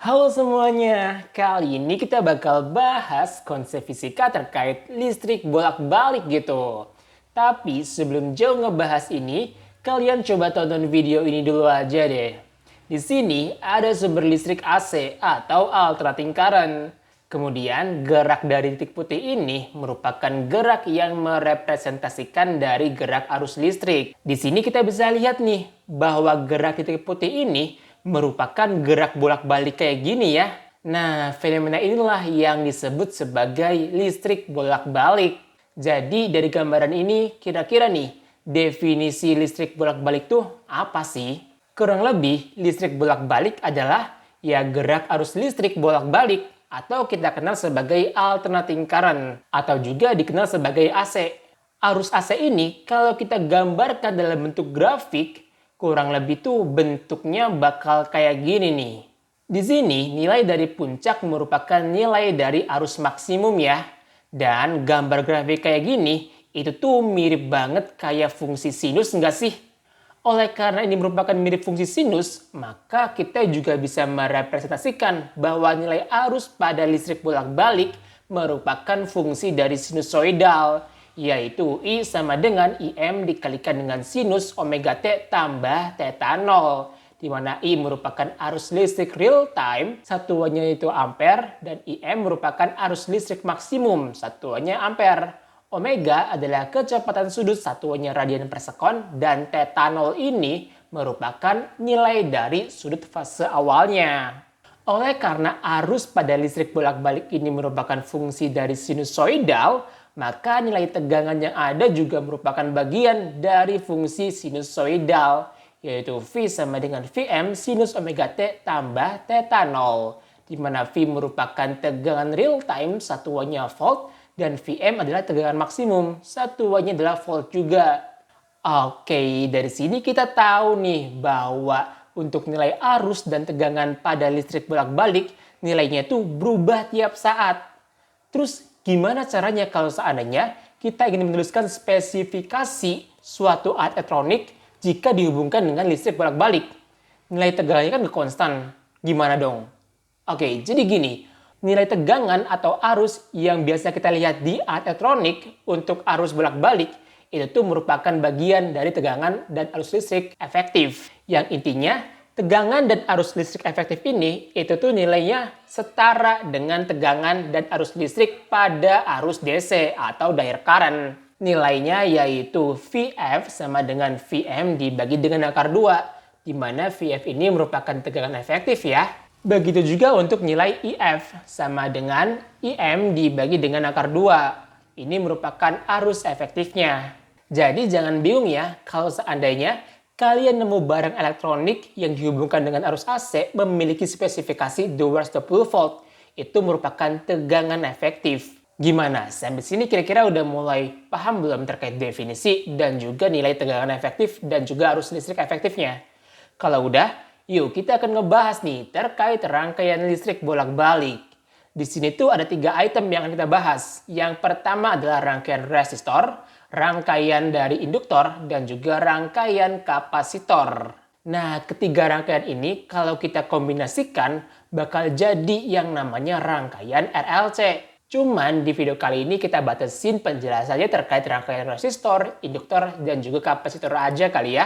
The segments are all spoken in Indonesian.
Halo semuanya, kali ini kita bakal bahas konsep fisika terkait listrik bolak-balik gitu. Tapi sebelum jauh ngebahas ini, kalian coba tonton video ini dulu aja deh. Di sini ada sumber listrik AC atau alternating current. Kemudian gerak dari titik putih ini merupakan gerak yang merepresentasikan dari gerak arus listrik. Di sini kita bisa lihat nih bahwa gerak titik putih ini merupakan gerak bolak-balik kayak gini ya. Nah, fenomena inilah yang disebut sebagai listrik bolak-balik. Jadi dari gambaran ini kira-kira nih definisi listrik bolak-balik tuh apa sih? Kurang lebih listrik bolak-balik adalah ya gerak arus listrik bolak-balik atau kita kenal sebagai alternating current atau juga dikenal sebagai AC. Arus AC ini kalau kita gambarkan dalam bentuk grafik kurang lebih tuh bentuknya bakal kayak gini nih. Di sini nilai dari puncak merupakan nilai dari arus maksimum ya. Dan gambar grafik kayak gini itu tuh mirip banget kayak fungsi sinus nggak sih? Oleh karena ini merupakan mirip fungsi sinus, maka kita juga bisa merepresentasikan bahwa nilai arus pada listrik bolak-balik merupakan fungsi dari sinusoidal, yaitu I sama dengan IM dikalikan dengan sinus omega T tambah theta 0. Di mana I merupakan arus listrik real time, satuannya itu ampere, dan IM merupakan arus listrik maksimum, satuannya ampere. Omega adalah kecepatan sudut, satuannya radian per sekon, dan theta 0 ini merupakan nilai dari sudut fase awalnya. Oleh karena arus pada listrik bolak-balik ini merupakan fungsi dari sinusoidal, maka nilai tegangan yang ada juga merupakan bagian dari fungsi sinusoidal, yaitu V sama dengan Vm sinus omega T tambah theta 0, di mana V merupakan tegangan real time, satuannya volt, dan Vm adalah tegangan maksimum, satuannya adalah volt juga. Oke, dari sini kita tahu nih bahwa untuk nilai arus dan tegangan pada listrik bolak-balik, nilainya itu berubah tiap saat. Terus gimana caranya kalau seandainya kita ingin menuliskan spesifikasi suatu alat elektronik jika dihubungkan dengan listrik bolak-balik? Nilai tegangannya kan konstan. Gimana dong? Oke, jadi gini. Nilai tegangan atau arus yang biasa kita lihat di alat elektronik untuk arus bolak-balik itu tuh merupakan bagian dari tegangan dan arus listrik efektif. Yang intinya tegangan dan arus listrik efektif ini itu tuh nilainya setara dengan tegangan dan arus listrik pada arus DC atau direct current. Nilainya yaitu Vf sama dengan Vm dibagi dengan akar 2, di mana Vf ini merupakan tegangan efektif ya. Begitu juga untuk nilai IF sama dengan IM dibagi dengan akar 2. Ini merupakan arus efektifnya. Jadi jangan bingung ya kalau seandainya kalian nemu barang elektronik yang dihubungkan dengan arus AC memiliki spesifikasi 220 volt. Itu merupakan tegangan efektif. Gimana? Sampai sini kira-kira udah mulai paham belum terkait definisi dan juga nilai tegangan efektif dan juga arus listrik efektifnya? Kalau udah, yuk kita akan ngebahas nih terkait rangkaian listrik bolak-balik. Di sini tuh ada 3 item yang akan kita bahas. Yang pertama adalah rangkaian resistor, rangkaian dari induktor, dan juga rangkaian kapasitor. Nah, ketiga rangkaian ini kalau kita kombinasikan bakal jadi yang namanya rangkaian RLC. Cuman di video kali ini kita batasin penjelasannya terkait rangkaian resistor, induktor, dan juga kapasitor aja kali ya.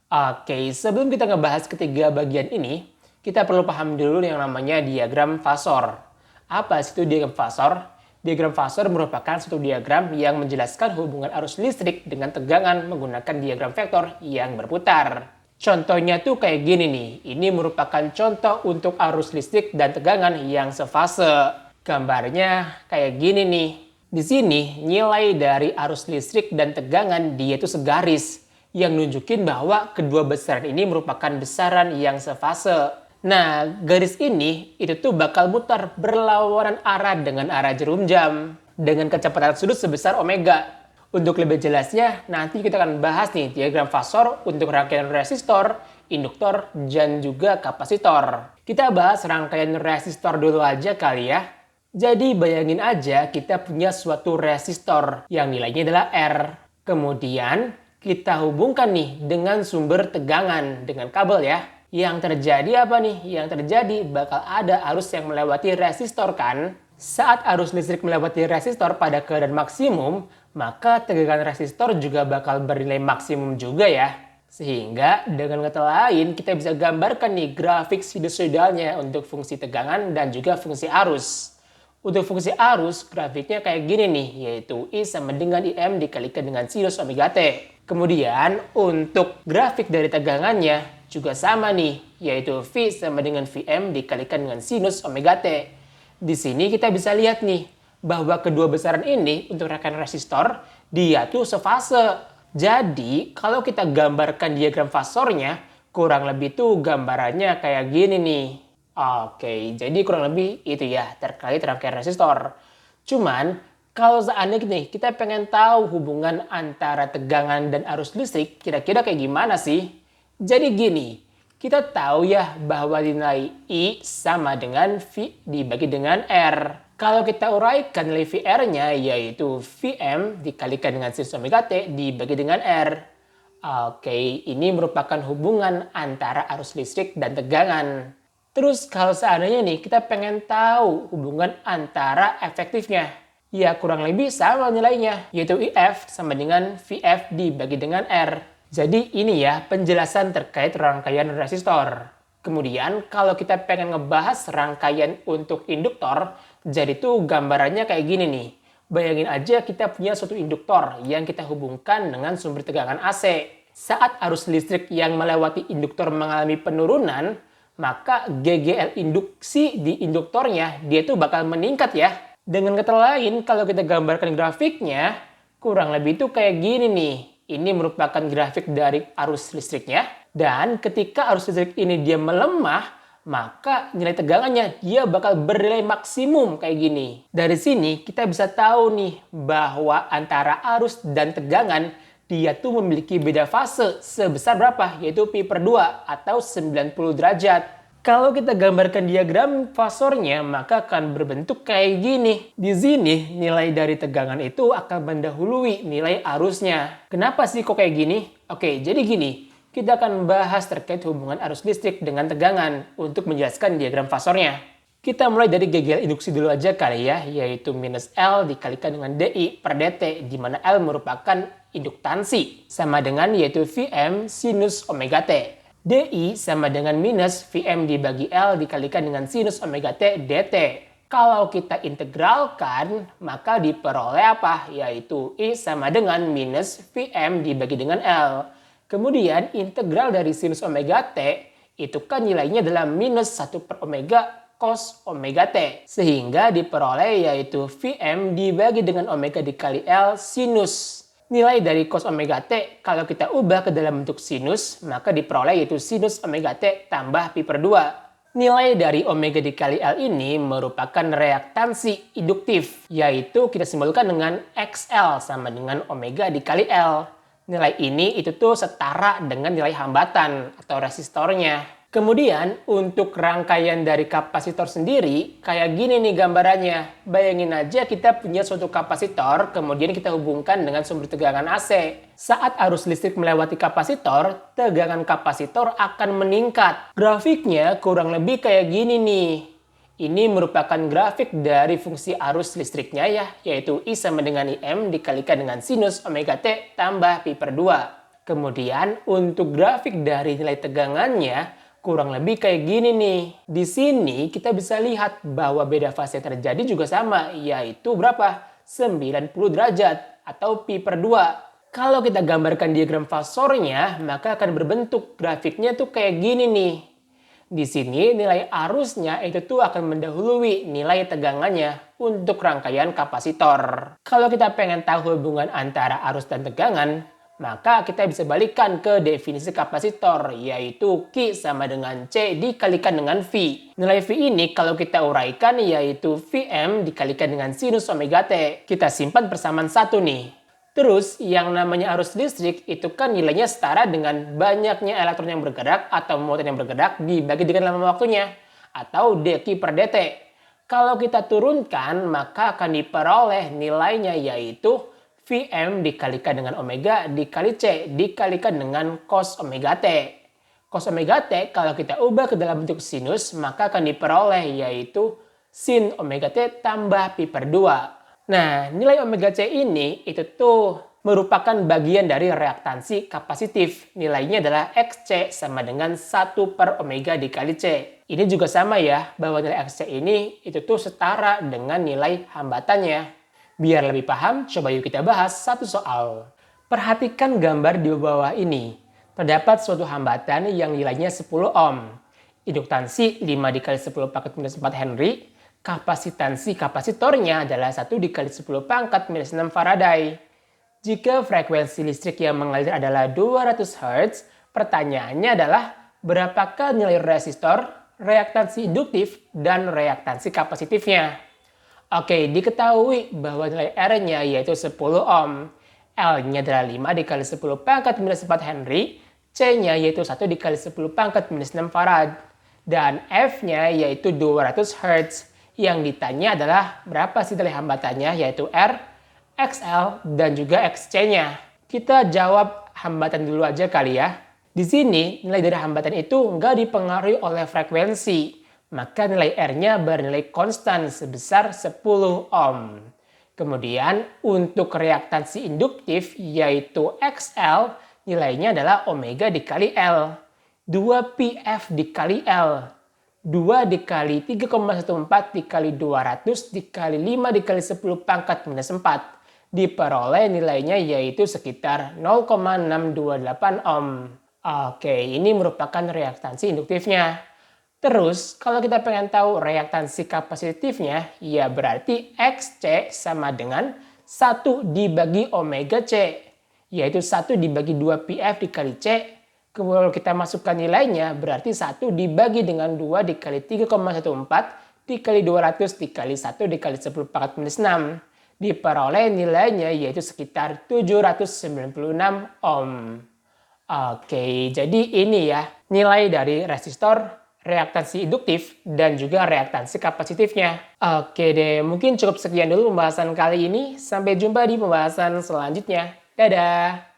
Oke, sebelum kita ngebahas ketiga bagian ini, kita perlu paham dulu yang namanya diagram fasor. Apa sih itu diagram fasor? Diagram fasor merupakan suatu diagram yang menjelaskan hubungan arus listrik dengan tegangan menggunakan diagram vektor yang berputar. Contohnya tuh kayak gini nih, ini merupakan contoh untuk arus listrik dan tegangan yang sefase. Gambarnya kayak gini nih. Di sini nilai dari arus listrik dan tegangan dia itu segaris, yang nunjukin bahwa kedua besaran ini merupakan besaran yang sefase. Nah, garis ini itu tuh bakal mutar berlawanan arah dengan arah jarum jam dengan kecepatan sudut sebesar omega. Untuk lebih jelasnya, nanti kita akan bahas nih diagram fasor untuk rangkaian resistor, induktor, dan juga kapasitor. Kita bahas rangkaian resistor dulu aja kali ya. Jadi bayangin aja kita punya suatu resistor yang nilainya adalah R. Kemudian kita hubungkan nih dengan sumber tegangan dengan kabel ya. Yang terjadi apa nih? Yang terjadi bakal ada arus yang melewati resistor kan? Saat arus listrik melewati resistor pada keadaan maksimum, maka tegangan resistor juga bakal bernilai maksimum juga ya. Sehingga dengan kata lain kita bisa gambarkan nih grafik sinusoidalnya untuk fungsi tegangan dan juga fungsi arus. Untuk fungsi arus, grafiknya kayak gini nih, yaitu I sama dengan IM dikalikan dengan sinus omega T. Kemudian untuk grafik dari tegangannya juga sama nih, yaitu V sama dengan Vm dikalikan dengan sinus omega T. Di sini kita bisa lihat nih, bahwa kedua besaran ini untuk rangkaian resistor, dia tuh sefase. Jadi, kalau kita gambarkan diagram fasornya, kurang lebih tuh gambarannya kayak gini nih. Oke, jadi kurang lebih itu ya terkait rangkaian resistor. Cuman kalau seandainya nih kita pengen tahu hubungan antara tegangan dan arus listrik kira-kira kayak gimana sih? Jadi gini, kita tahu ya bahwa nilai I sama dengan V dibagi dengan R. Kalau kita uraikan nilai VR-nya yaitu Vm dikalikan dengan sinus omega T dibagi dengan R. Oke, ini merupakan hubungan antara arus listrik dan tegangan. Terus kalau seandainya nih kita pengen tahu hubungan antara efektifnya, ya kurang lebih sama nilainya, yaitu IF sama dengan VF dibagi dengan R. Jadi ini ya penjelasan terkait rangkaian resistor. Kemudian kalau kita pengen ngebahas rangkaian untuk induktor, jadi tuh gambarannya kayak gini nih. Bayangin aja kita punya suatu induktor yang kita hubungkan dengan sumber tegangan AC. Saat arus listrik yang melewati induktor mengalami penurunan, maka GGL induksi di induktornya dia tuh bakal meningkat ya. Dengan kata lain, kalau kita gambarkan grafiknya, kurang lebih tuh kayak gini nih. Ini merupakan grafik dari arus listriknya. Dan ketika arus listrik ini dia melemah, maka nilai tegangannya dia bakal bernilai maksimum kayak gini. Dari sini kita bisa tahu nih bahwa antara arus dan tegangan dia tuh memiliki beda fase sebesar berapa? Yaitu pi per 2 atau 90 derajat. Kalau kita gambarkan diagram fasornya maka akan berbentuk kayak gini. Di sini nilai dari tegangan itu akan mendahului nilai arusnya. Kenapa sih kok kayak gini? Oke, jadi gini. Kita akan bahas terkait hubungan arus listrik dengan tegangan untuk menjelaskan diagram fasornya. Kita mulai dari GGL induksi dulu aja kali ya, yaitu minus L dikalikan dengan DI per DT, di mana L merupakan induktansi, sama dengan yaitu Vm sinus omega T. DI sama dengan minus Vm dibagi L dikalikan dengan sinus omega T dt. Kalau kita integralkan, maka diperoleh apa? Yaitu I sama dengan minus Vm dibagi dengan L. Kemudian integral dari sinus omega T, itu kan nilainya adalah minus 1 per omega cos omega T. Sehingga diperoleh yaitu Vm dibagi dengan omega dikali L sinus. Nilai dari cos omega T kalau kita ubah ke dalam bentuk sinus, maka diperoleh yaitu sinus omega T tambah pi per 2. Nilai dari omega dikali L ini merupakan reaktansi induktif, yaitu kita simbolkan dengan XL sama dengan omega dikali L. Nilai ini itu tuh setara dengan nilai hambatan atau resistornya. Kemudian untuk rangkaian dari kapasitor sendiri kayak gini nih gambarannya. Bayangin aja kita punya suatu kapasitor kemudian kita hubungkan dengan sumber tegangan AC. Saat arus listrik melewati kapasitor, tegangan kapasitor akan meningkat. Grafiknya kurang lebih kayak gini nih. Ini merupakan grafik dari fungsi arus listriknya ya, yaitu I sama dengan IM dikalikan dengan sinus omega T tambah pi per 2. Kemudian untuk grafik dari nilai tegangannya kurang lebih kayak gini nih. Di sini kita bisa lihat bahwa beda fase yang terjadi juga sama, yaitu berapa? 90 derajat atau pi per 2. Kalau kita gambarkan diagram fasornya, maka akan berbentuk grafiknya tuh kayak gini nih. Di sini nilai arusnya itu tuh akan mendahului nilai tegangannya untuk rangkaian kapasitor. Kalau kita pengen tahu hubungan antara arus dan tegangan, maka kita bisa balikkan ke definisi kapasitor, yaitu Q sama dengan C dikalikan dengan V. Nilai V ini kalau kita uraikan yaitu Vm dikalikan dengan sinus omega T. Kita simpan persamaan satu nih. Terus yang namanya arus listrik itu kan nilainya setara dengan banyaknya elektron yang bergerak atau muatan yang bergerak dibagi dengan lama waktunya, atau dq per dt. Kalau kita turunkan maka akan diperoleh nilainya yaitu Vm dikalikan dengan omega dikali C dikalikan dengan cos omega T. Cos omega T kalau kita ubah ke dalam bentuk sinus, maka akan diperoleh yaitu sin omega T tambah pi per 2. Nah, nilai omega C ini itu tuh merupakan bagian dari reaktansi kapasitif. Nilainya adalah Xc sama dengan 1 per omega dikali C. Ini juga sama ya, bahwa nilai Xc ini itu tuh setara dengan nilai hambatannya. Biar lebih paham, coba yuk kita bahas satu soal. Perhatikan gambar di bawah ini. Terdapat suatu hambatan yang nilainya 10 ohm. Induktansi 5 dikali 10 pangkat minus 4 Henry. Kapasitansi kapasitornya adalah 1 dikali 10 pangkat minus 6 Faraday. Jika frekuensi listrik yang mengalir adalah 200 Hz, pertanyaannya adalah berapakah nilai resistor, reaktansi induktif, dan reaktansi kapasitifnya? Oke, diketahui bahwa nilai R-nya yaitu 10 ohm. L-nya adalah 5 dikali 10 pangkat minus 4 Henry. C-nya yaitu 1 dikali 10 pangkat minus 6 Farad. Dan F-nya yaitu 200 Hz. Yang ditanya adalah berapa sih nilai hambatannya yaitu R, XL, dan juga XC-nya. Kita jawab hambatan dulu aja kali ya. Di sini nilai dari hambatan itu nggak dipengaruhi oleh frekuensi. Maka nilai R-nya bernilai konstan sebesar 10 ohm. Kemudian untuk reaktansi induktif yaitu XL, nilainya adalah omega dikali L. 2πf dikali L. 2 dikali 3,14 dikali 200 dikali 5 dikali 10 pangkat minus 4. Diperoleh nilainya yaitu sekitar 0,628 ohm. Oke, ini merupakan reaktansi induktifnya. Terus, kalau kita pengen tahu reaktansi kapasitifnya, ya berarti Xc sama dengan 1 dibagi omega C, yaitu 1 dibagi 2πf dikali C. Kalau kita masukkan nilainya, berarti 1 dibagi dengan 2 dikali 3,14 dikali 200 dikali 1 dikali 10 pangkat minus 6. Diperoleh nilainya yaitu sekitar 796 ohm. Oke, jadi ini ya nilai dari resistor, reaktansi induktif, dan juga reaktansi kapasitifnya. Oke deh, mungkin cukup sekian dulu pembahasan kali ini. Sampai jumpa di pembahasan selanjutnya. Dadah!